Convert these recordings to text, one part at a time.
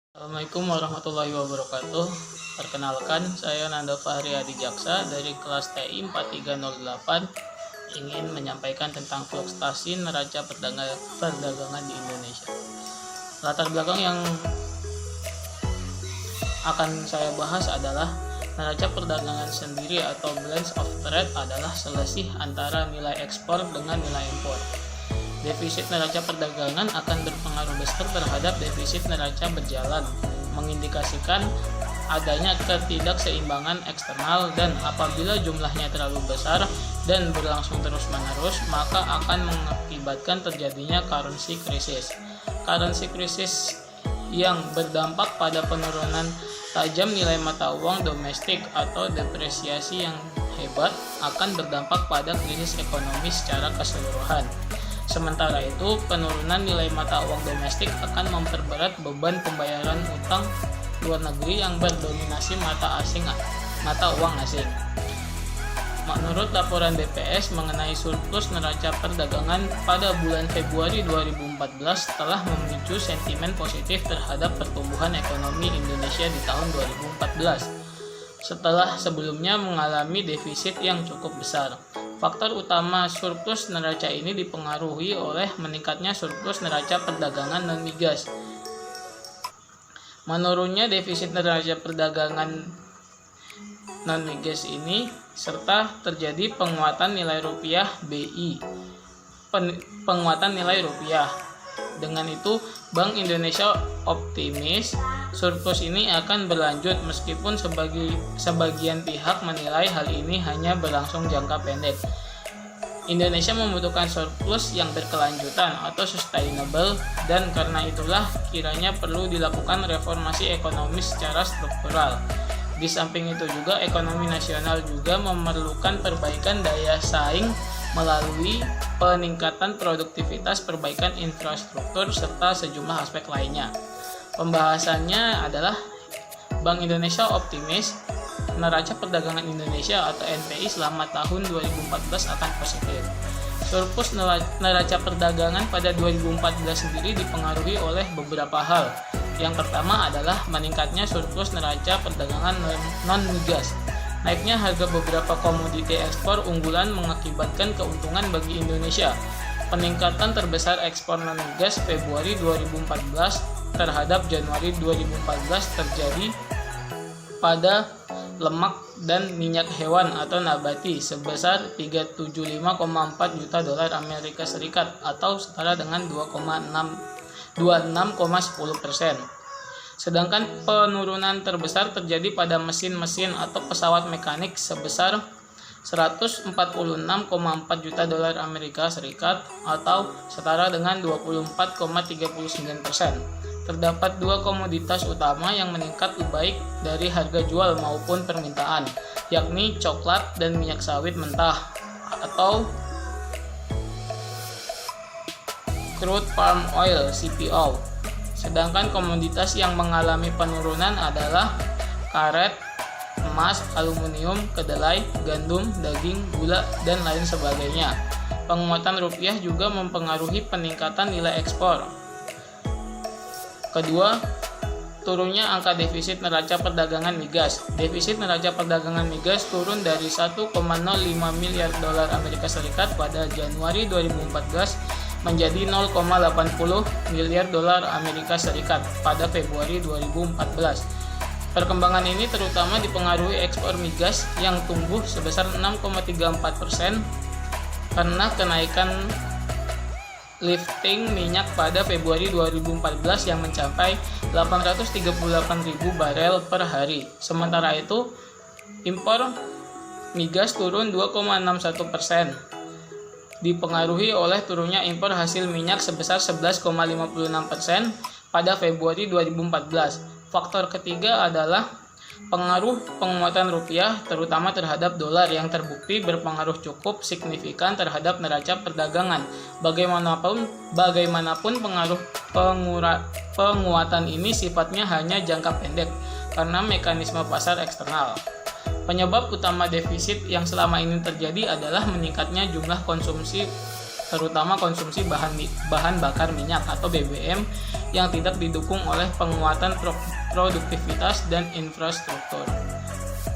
Assalamualaikum warahmatullahi wabarakatuh. Perkenalkan, saya Nanda Fahri Adi Jaksa dari kelas TI 4308 ingin menyampaikan tentang fluktuasi neraca perdagangan di Indonesia. Latar belakang yang akan saya bahas adalah neraca perdagangan sendiri atau balance of trade adalah selisih antara nilai ekspor dengan nilai impor. Defisit neraca perdagangan akan berpengaruh besar terhadap defisit neraca berjalan, mengindikasikan adanya ketidakseimbangan eksternal, dan apabila jumlahnya terlalu besar dan berlangsung terus-menerus, maka akan mengakibatkan terjadinya currency crisis. Currency crisis yang berdampak pada penurunan tajam nilai mata uang domestik atau depresiasi yang hebat akan berdampak pada krisis ekonomi secara keseluruhan. Sementara itu, penurunan nilai mata uang domestik akan memperberat beban pembayaran utang luar negeri yang berdominasi mata uang asing. Menurut laporan BPS mengenai surplus neraca perdagangan pada bulan Februari 2014 telah memicu sentimen positif terhadap pertumbuhan ekonomi Indonesia di tahun 2014, setelah sebelumnya mengalami defisit yang cukup besar. Faktor utama surplus neraca ini dipengaruhi oleh meningkatnya surplus neraca perdagangan non-migas, menurunnya defisit neraca perdagangan non-migas ini, serta terjadi penguatan nilai rupiah BI. Penguatan nilai rupiah. Dengan itu, Bank Indonesia optimis surplus ini akan berlanjut meskipun sebagian pihak menilai hal ini hanya berlangsung jangka pendek. Indonesia membutuhkan surplus yang berkelanjutan atau sustainable, dan karena itulah kiranya perlu dilakukan reformasi ekonomi secara struktural. Di samping itu juga ekonomi nasional juga memerlukan perbaikan daya saing melalui peningkatan produktivitas, perbaikan infrastruktur, serta sejumlah aspek lainnya. Pembahasannya adalah Bank Indonesia optimis neraca perdagangan Indonesia atau NPI selama tahun 2014 akan positif. Surplus neraca perdagangan pada 2014 sendiri dipengaruhi oleh beberapa hal. Yang pertama adalah meningkatnya surplus neraca perdagangan non-migas. Naiknya harga beberapa komoditi ekspor unggulan mengakibatkan keuntungan bagi Indonesia. Peningkatan terbesar ekspor non-migas Februari 2014 terhadap Januari 2014 terjadi pada lemak dan minyak hewan atau nabati sebesar 375,4 juta dolar Amerika Serikat atau setara dengan 26,10%. Sedangkan penurunan terbesar terjadi pada mesin-mesin atau pesawat mekanik sebesar 146,4 juta dolar Amerika Serikat atau setara dengan 24,39%. Terdapat dua komoditas utama yang meningkat baik dari harga jual maupun permintaan, yakni coklat dan minyak sawit mentah atau crude palm oil (CPO). Sedangkan komoditas yang mengalami penurunan adalah karet, emas, aluminium, kedelai, gandum, daging, gula, dan lain sebagainya. Penguatan rupiah juga mempengaruhi peningkatan nilai ekspor. Kedua, turunnya angka defisit neraca perdagangan migas. Defisit neraca perdagangan migas turun dari 1,05 miliar dolar Amerika Serikat pada Januari 2014 menjadi 0,80 miliar dolar Amerika Serikat pada Februari 2014. Perkembangan ini terutama dipengaruhi ekspor migas yang tumbuh sebesar 6,34% karena kenaikan lifting minyak pada Februari 2014 yang mencapai 838.000 barel per hari. Sementara itu, impor migas turun 2,61%. Dipengaruhi oleh turunnya impor hasil minyak sebesar 11,56% pada Februari 2014. Faktor ketiga adalah pengaruh penguatan rupiah terutama terhadap dolar yang terbukti berpengaruh cukup signifikan terhadap neraca perdagangan. Bagaimanapun pengaruh penguatan ini sifatnya hanya jangka pendek karena mekanisme pasar eksternal. Penyebab utama defisit yang selama ini terjadi adalah meningkatnya jumlah konsumsi terutama konsumsi bahan bakar minyak atau BBM yang tidak didukung oleh penguatan produktivitas dan infrastruktur.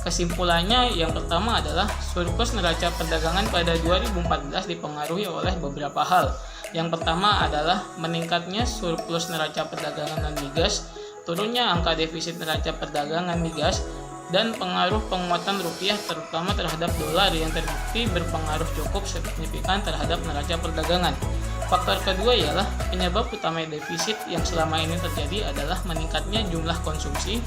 Kesimpulannya, yang pertama adalah surplus neraca perdagangan pada 2014 dipengaruhi oleh beberapa hal. Yang pertama adalah meningkatnya surplus neraca perdagangan non-migas, turunnya angka defisit neraca perdagangan migas, dan pengaruh penguatan rupiah terutama terhadap dolar yang terbukti berpengaruh cukup signifikan terhadap neraca perdagangan. Faktor kedua ialah penyebab utama defisit yang selama ini terjadi adalah meningkatnya jumlah konsumsi,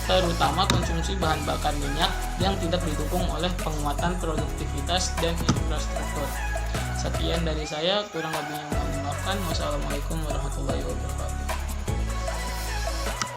terutama konsumsi bahan bakar minyak yang tidak didukung oleh penguatan produktivitas dan infrastruktur. Sekian dari saya, kurang lebihnya mohon dimaafkan. Wassalamualaikum warahmatullahi wabarakatuh.